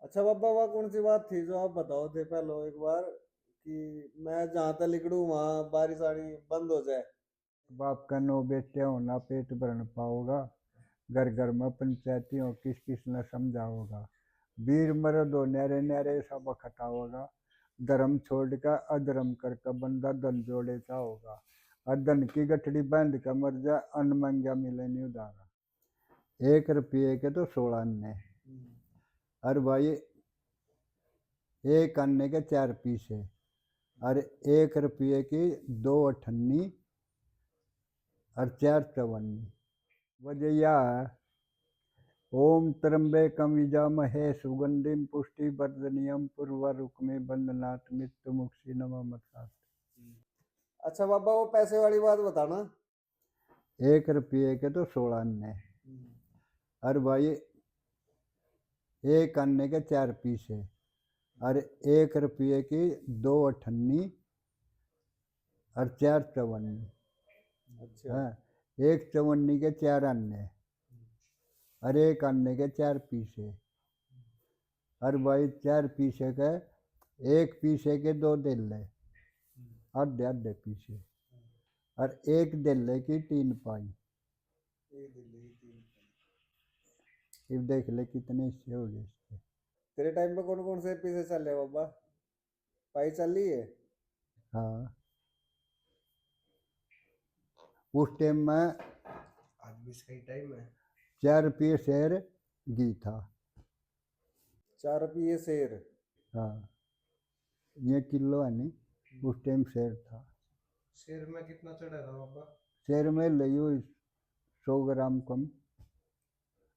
अच्छा बाबा, वह कौन सी बात थी जो आप बताओ थे पहले एक बार कि मैं जहां तक निकलूं वहां बारिश आनी बंद हो जाए। बाप का नो बेटे होना पेट भर न पाओगा। घर घर में पंचायतियों किस किस न समझाओगा। वीर मर्द हो न्यारे न्यारे सब इकट्ठा होगा। धर्म छोड़ कर अधर्म करके बंदा धन जोड़े होगा। और धन की गठड़ी बांध कर मर जा अन्न मंगा मिले नहीं उधारा। 1 रुपये के तो 16 अन्ने। और भाई एक अन्ने के 4 पीसे। और 1 रुपये की 2 अठन्नी और 4 चवन्नी। वजह यह है, ओम त्र्यंबकम यजामहे सुगंधिम पुष्टिवर्धनम उर्वारुकमे बंधनात् मृत्युमुक्षी नमः। अच्छा बाबा, वो पैसे वाली बात बताना। 1 रुपये के तो 16 अन्ने। और भाई एक अन्ने के 4 पीसे। और 1 रुपये की 2 अठन्नी और 4 चवन्नी। अच्छा। हाँ, 1 चवन्नी के 4 अन्ने और एक अन्ने के 4 पीसे। और भाई 4 पीसे के 1 पीसे के 2 देल्ले, आधे आधे पीसे। और 1 देल्ले की 3 पाई। एक दिल्ली की तीन। अब देख ले कितने हिस्से हो गए इसके। तेरे टाइम पे कौन कौन से पीछे चल रहे बाबा? पाई चल रही है? हाँ, उस टाइम में आज भी सही टाइम है। 4 रुपये शेर घी था। 4 रुपये शेर? हाँ, ये किलो है नहीं, उस टाइम शेर था। शेर में कितना चढ़ा था बाबा? शेर में लई हुई 100 ग्राम कम।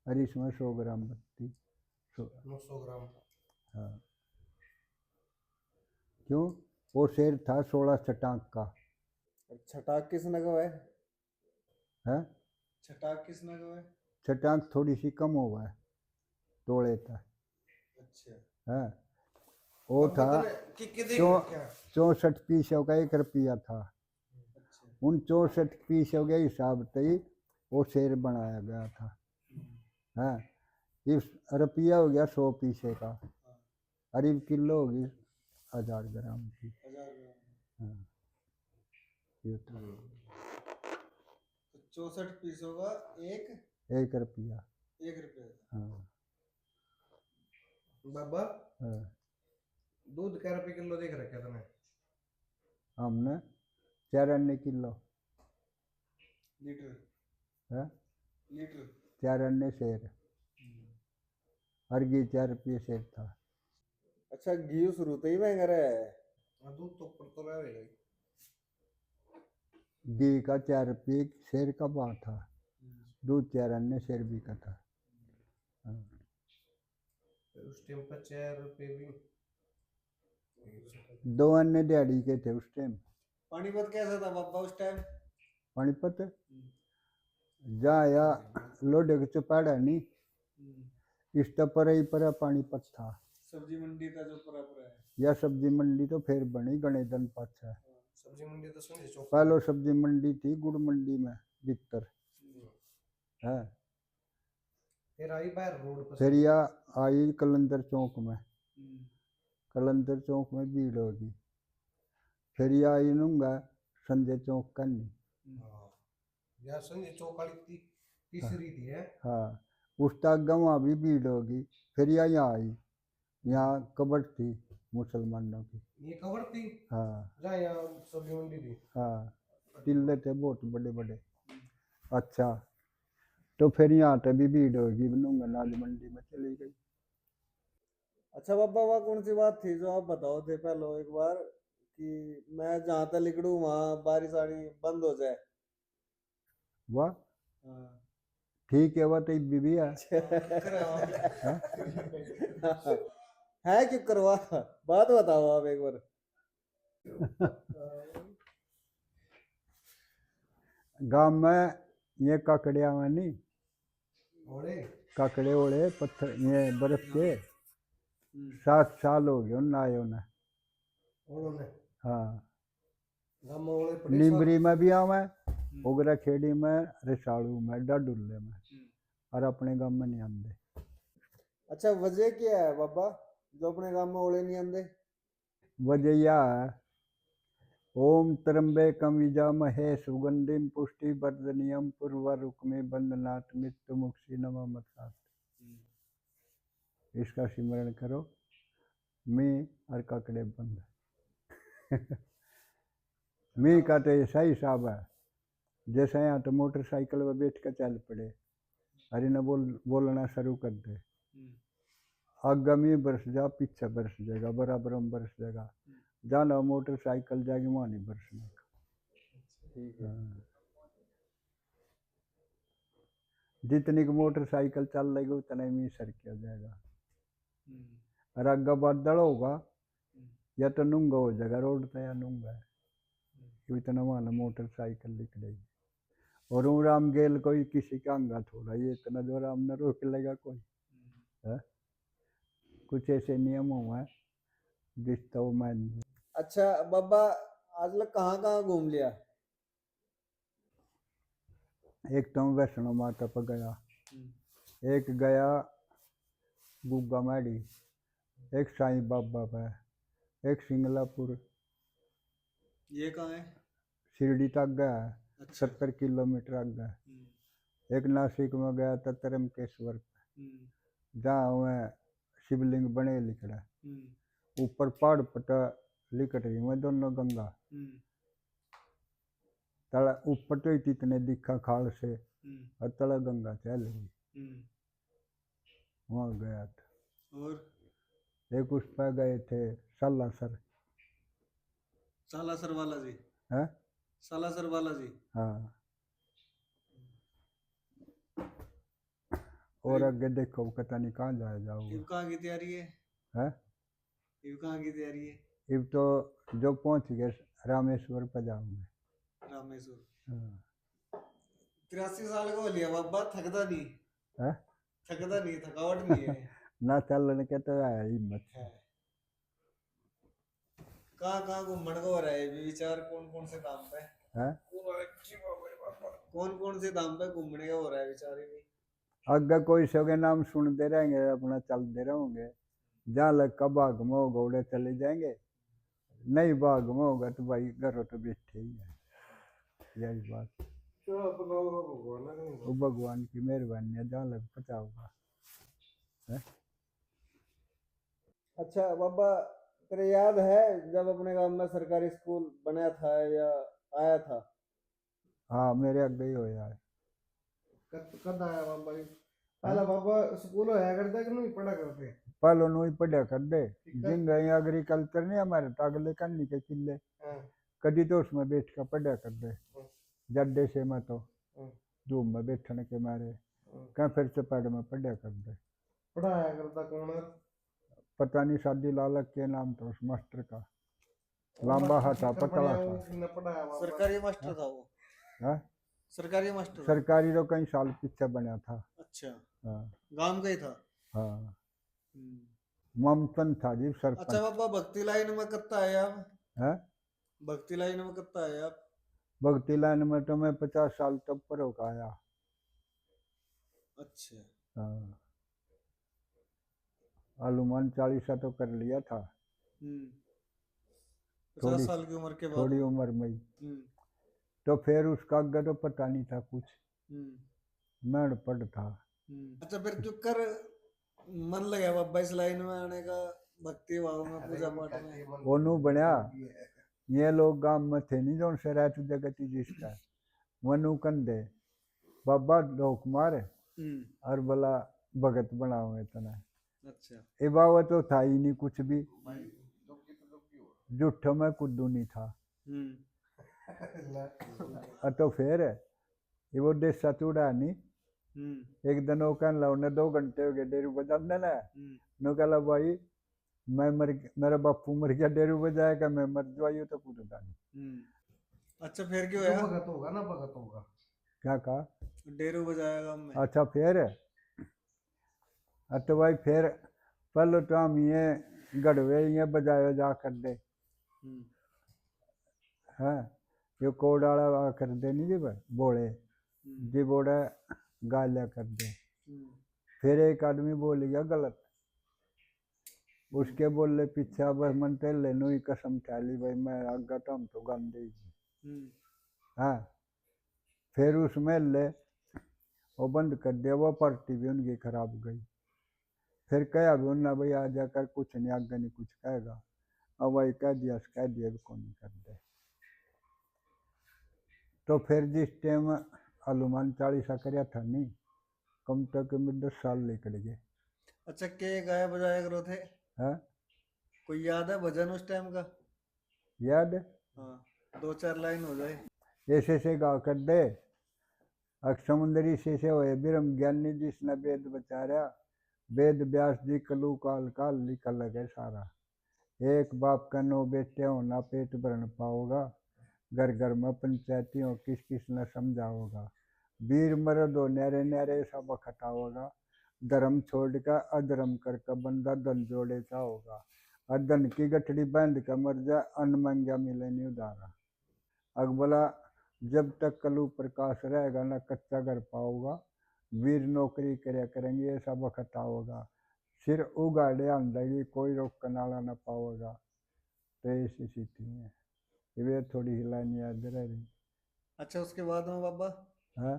और इसमें 100 ग्राम बत्ती। 900 ग्राम? हाँ, क्यों? वो शेर था 16 चटाक का। छटाक किस नगव है? है, छटाक किस नगव है? चटाक थोड़ी सी कम हुआ है तोड़े था। अच्छा। है, वो बाबा था तूने कि देख चौ रखा है? 64 पीसों का 1 रुपया था। अच्छा। उन 64 पीसों के हिसाब से ही वो शेर बनाया गया था। है, इस रुपया हो गया 100 पीसे का। और ये किलो होगी 1000 ग्राम की। 1000 ग्राम? हाँ, ये था 64 पीसों का एक 1 रुपया। 1 रुपये का। हाँ। बाबा, हाँ, दूध कै रुपये किलो देख रखा तूने? हमने 4 अन्ने किलो। लीटर? है, लीटर? 4 अन्ने शेर। हर घी 4 रुपये शेर था। अच्छा, घी शुरू तो ही महंगा रहा है। हाँ, दूध तो ऊपर तो रहेगा ही। घी का 4 रुपये शेर का भाव था। दूध 4 अन्ने शेर भी का था। हाँ। उस टाइम पर 4 रुपये भी। 2 अन्ने दिहाड़ी के थे उस टाइम। पानीपत कैसा था बाबा उस टाइम? पानीपत जहाँ या लोडे के चौपाड़ा नहीं, इस पर ही पर पानीपत था। सब्जी मंडी था जो बराबर है? या सब्जी मंडी तो फिर बनी गणे दिन पाछा। सब्जी मंडी तो सुनिए चौक पर पहले है। सब्जी मंडी थी गुड़ मंडी में भीतर। है, फिर आई बाहर रोड पर फिर से। या आई कलंदर चौक में। कलंदर चौक में भीड़ होगी। फिर या आई नूंगा संजय चौक का नहीं। हाँ, यार संजय चौक वाली तीसरी थी है। हाँ, उस तक वहाँ भी भीड़ होगी। फिर या यहाँ आई, यहाँ कबर थी मुसलमानों की। ये कवर थी? हाँ। जहाँ यहाँ सब्जी मंडी थी? हाँ, टिल्ले थे बहुत बड़े बड़े। अच्छा, तो फिर यहाँ पे भी भीड़ होगी बनूंगा नाज मंडी में चली गई। अच्छा बाबा, वह कौन सी बात थी जो आप बताओ थे पहले एक बार कि मैं जहां तक निकलूं वहां बारिश आनी बंद हो जाए। वाह, हाँ। ठीक है, वह तो बीबी है। हाँ? है क्यों करवा? बात बताओ आप एक बार। गांव में ये काकड़िया में नहीं, ओले? काकड़े ओले पत्थर ये बर्फ के 7 साल हो गए उन आए उन्हें। ओलों ने? हाँ, गाँव में ओले पड़े नीमरी में भी आवे, उगरा खेड़ी में, रिसाड़ू में, डाडुल्ले में। और अपने गांव में नहीं आते। अच्छा वजह क्या है बाबा जो अपने गांव में ओले नहीं आंदे? वजह यह है, ओम त्र्यंबकम यजामहे सुगंधिम पुष्टिवर्धनम उर्वारुकमे बंधनात् मृत्युमुक्षी नमः। इसका सिमरण करो, मी और ककड़े बंद। मी का तो ऐसा ही हिसाब है, जैसे यहाँ तो मोटरसाइकिल में बैठ कर चल पड़े, अरे न बोलना शुरू कर दे, आगे में बरस जा, पीछे बरस जाएगा, बराबर में बरस जाएगा, जाना मोटरसाइकिल जाएगी वहाँ नहीं बरसने का। ठीक है। जितनी की मोटरसाइकिल चल रही उतना ही मी सर किया जाएगा। और आगे बादल होगा या तो नूंगा हो जाएगा रोड पे, या नूंगा है इतना वहाँ मोटरसाइकिल निकलेगी। और वो राम गेल कोई किसी का अंगा थोड़ा, ये इतना जो राम न रोक लेगा कोई है। कुछ ऐसे नियम हुआ है जिसका वो मान। अच्छा बाबा आज लग कहाँ कहाँ घूम लिया? एक तो वैष्णो माता पर गया, एक गया गुग्गा माड़ी, एक साईं बाबा पे, एक सिंगलापुर। ये कहाँ है? शिरडी तक गया, अच्छा। 70 किलोमीटर तक गया। एक नासिक में गया था तरमकेश्वर पे, जहाँ वह शिवलिंग बने लिख रहा, ऊपर पहाड़ पटा लिकट रही मैं दोनों गंगा, तला ऊपर तो इतने दिखा खाल से, और तला गंगा चल रही, वहाँ गया था। और एक उस पर गए थे सालासर। सालासर वाला जी है? सालासर वाला जी। हाँ। और आगे देखो पता नहीं कहाँ जाए जाओगे। इब कहाँ की तैयारी है? है? इब कहाँ की तैयारी है? इब तो जो पहुँच गए रामेश्वर पर जाऊंगे। रामेश्वर। हाँ। 83 साल का हो लिया बाबा, थकदा नहीं? है? थकदा नहीं, थकावट नहीं है? ना चलने के तो है हिम्मत है। कहाँ कहाँ घूमने का हो रहा है ये विचार? कौन कौन से दाम पे? है? कौन कौन से दाम पे घूमने का हो रहा है विचार? भी आगे कोई सौ के नाम सुनते रहेंगे, अपना चलते रहोगे, जहाँ लग का भाग में होगा उड़े चले जाएंगे, नहीं भाग में होगा तो भाई घर तो बैठे ही है। यही बात, वो भगवान की मेहरबानी है, जहाँ लग पता होगा। है? अच्छा बाबा तेरे याद है जब अपने गांव में सरकारी स्कूल बना था या आया था? हाँ मेरे आगे ही हो यार। कद आया बाबा? पहला बाबा स्कूल होया करता कि नहीं पढ़ा करते? पहले नु ही पढ़ा कर दे, जिन गए एग्रीकल्चर नहीं हमारे तो अगले करनी के किले, कभी तो उसमें बैठ कर पढ़ा कर दे, जड्डे से मैं तो धूप में बैठने के मारे कहीं फिर से पेड़ में पढ़ा कर दे। पढ़ाया करता कौन? पता नहीं शादी लालक के नाम था उस मास्टर का, लंबा हाथा पतला था। सरकारी मास्टर था वो? है? सरकारी मास्टर था? सरकारी तो कई साल पीछे बना था। अच्छा। हाँ। गांव का ही था? हाँ। ममतन था जी अच्छा सरपंच। बाबा भक्ति लाइन में कत्ता है आप? है? भक्ति लाइन में कत्ता है आप? भक्ति लाइन में तो मैं 50 साल तक पर होकर आया। अच्छा। हाँ। अनुमान 40 तो कर लिया था। 50 साल की उम्र के बाद? थोड़ी उम्र में ही। तो फिर उसका आगे तो पता नहीं था कुछ, मैं अनपढ़ था। अच्छा फिर क्यों कर मन लगा बाबा इस लाइन में आने का, भक्ति भाव में, पूजा पाठ में? ओनू बनया, ये लोग गांव में थे नहीं जो से रहते जगती जिसका वनु कंधे बाबा लोक मारे और बोला भगत बनाओ इतना। अच्छा। ये बाबा तो था ही नहीं कुछ भी, जुठ में कुद्दू नहीं था। तो फिर ये वो देसा चूड़ा नहीं, एक दिन वो कहने लगा उन्हें 2 घंटे हो गए डेरू बजाने ना, नो कहला भाई मैं मेरा बापू मर गया डेरू बजाएगा, मैं मर जाइयो तो कूदता नहीं। अच्छा फिर क्यों है? भगत होगा ना, भगत होगा। क्या कहा? डेरू बजाएगा मैं। अच्छा फिर तो भाई फिर पहले तो हम ये गढ़वे ये बजाया जा कर दे, है ये कोडाला कर दे नहीं जी भाई बोले जी बोले गालिया कर दे, फिर एक आदमी बोल गया गलत, उसके बोले पीछे बस मन तेले नु ही कसम खा ली भाई मैं आगा तो हम तो गांधी जी। हाँ, फिर उसमें ले वो बंद कर दिया, वो पार्टी भी उनकी खराब गई। फिर कहा भी उन्ना भाई आ जाकर कुछ नहीं आगे नहीं कुछ कहेगा, अब वही कह दिया भी कौन कर दे। तो फिर जिस टाइम हनुमान चालीसा कराया था नहीं, कम तक में 10 साल निकल गए। अच्छा, के गाया बजाया करो थे? हाँ, कोई याद है भजन उस टाइम का? याद है? हाँ, 2-4 लाइन हो जाए। ऐसे से गा कर दे, समुंदरी से होए ब्रह्म ज्ञानी जिसने वेद बचाया, वेद व्यास जी कलु काल काल निकल लगे सारा। एक बाप का 9 बेटे होना पेट भरन पाओगा, घर घर में पंचायती हो किस किस न समझाओगा। वीर मर्द हो न्यारे न्यारे सब इकट्ठा होगा, धर्म छोड़ कर अधर्म करके बंदा धन जोड़े होगा। अधन की गठड़ी बांध कर मर जा, अन्न मांगा मिले नहीं उधारा। अकबला जब तक कलु प्रकाश रहेगा ना कच्चा घर पाओगा, वीर नौकरी करे करेंगे ये सब इकट्ठा होगा। सिर उगाड़े आंधेगी कोई रोक कनाला न पाओगा। तो ऐसी स्थिति है, वे थोड़ी ही लाइन याद रह रही। अच्छा, उसके बाद में बाबा? हाँ,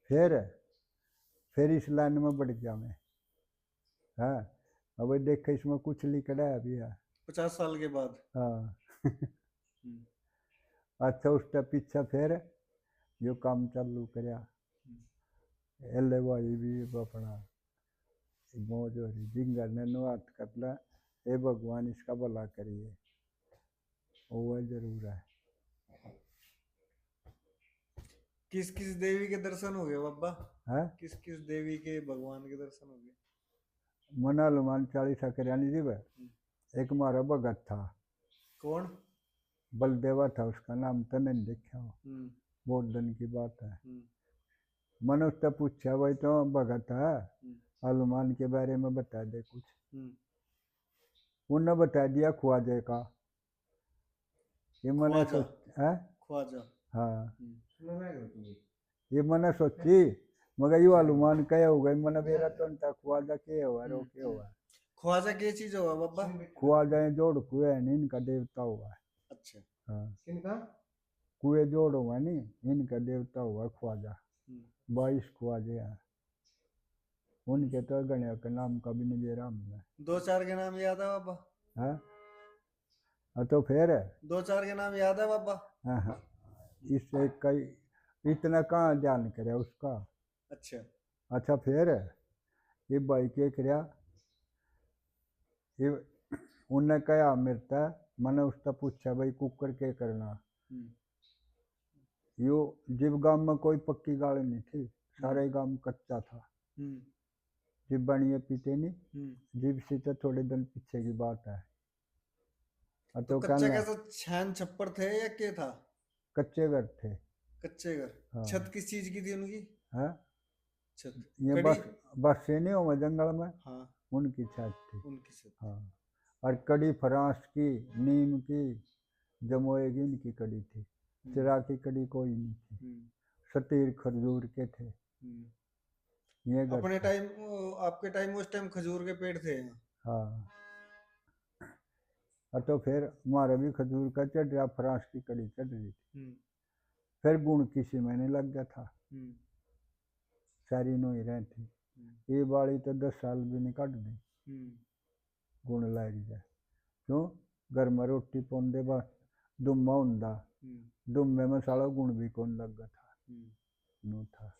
फिर इस लाइन में बढ़ गया मैं। हाँ, अब देख इसमें कुछ लिखा है अभी है। 50 साल के बाद? हाँ। हम्म, अच्छा, उसका पीछा फिर जो काम चालू करया, एले भाई भी अपना मौज हो रही, जिंगर ने नुआत कर ला, हे भगवान इसका भला करिए, वो जरूर है। किस किस देवी के दर्शन हो गए बाबा? हाँ, किस किस देवी के भगवान के दर्शन हो गए? मना हनुमान चालीसा करयानी जी भाई, एक हमारा भगत था, कौन? बलदेवा था उसका नाम, तो नहीं देखा हो, बहुत दिन की बात है। मैंने उससे पूछा भाई तो भगत है, हनुमान के बारे में बता दे कुछ। उन्होंने बता दिया ख्वाजे का। ये मैंने ख्वाजा? है, ख्वाजा? हाँ, ये मैंने सोची मगर ये हनुमान क्या हो गई, मैंने मेरा तो अंता ख्वाजा के हुआ रो के हुआ। ख्वाजा के चीज होगा बाबा? ख्वाजा जोड़ कुएं नहीं, इनका देवता हुआ है। अच्छा। हाँ, किनका? कुएं जोड़ हुआ नहीं, इनका देवता हुआ ख्वाजा। 22 ख्वाजे हैं, उनके तो गणिया के नाम का भी नहीं दे रहा हमने। 2-4 के नाम याद है बाबा? हाँ, तो फिर 2-4 के नाम याद है बाबा? हाँ हाँ, इससे कई इतना कहाँ ध्यान करे उसका। अच्छा। अच्छा, फिर ये भाई के करया, ये उन्हें क्या मिलता, मैंने उसका पूछा भाई कुकर के करना। यो जिब गांव में कोई पक्की गाड़ी नहीं थी, सारे गांव कच्चा था, जिब बनिए पीते नहीं, जिब से तो थोड़े दिन पीछे की बात है। तो कच्चा कैसा, छान छप्पर थे या क्या था? कच्चे घर थे। कच्चे घर? हाँ। छत किस चीज की थी उनकी? हाँ, छत ये बस से नहीं हो जंगल में। हाँ, उनकी छत थी। उनकी छत। हाँ, और कड़ी फ्रांस की, नीम की, जमोए की इनकी कड़ी थी, चिरा की कड़ी कोई नहीं थी। सतीर खजूर के थे। ये अपने टाइम, आपके टाइम उस टाइम खजूर के पेड़ थे? हाँ, तो फिर हमारे भी खजूर का चढ़ रहा, फ्रांस की कड़ी चढ़ रही थी। फिर गुण किसी में नहीं लग गया था, सारी नो ही रही थी। ये बाड़ी तो 10 साल भी नहीं काट दी, गुण लग जाए। क्यों? घर में रोटी पौंदे बस दुम्मा हुंदा, दुम्मे में साला गुण भी कौन लग गया था, नो था।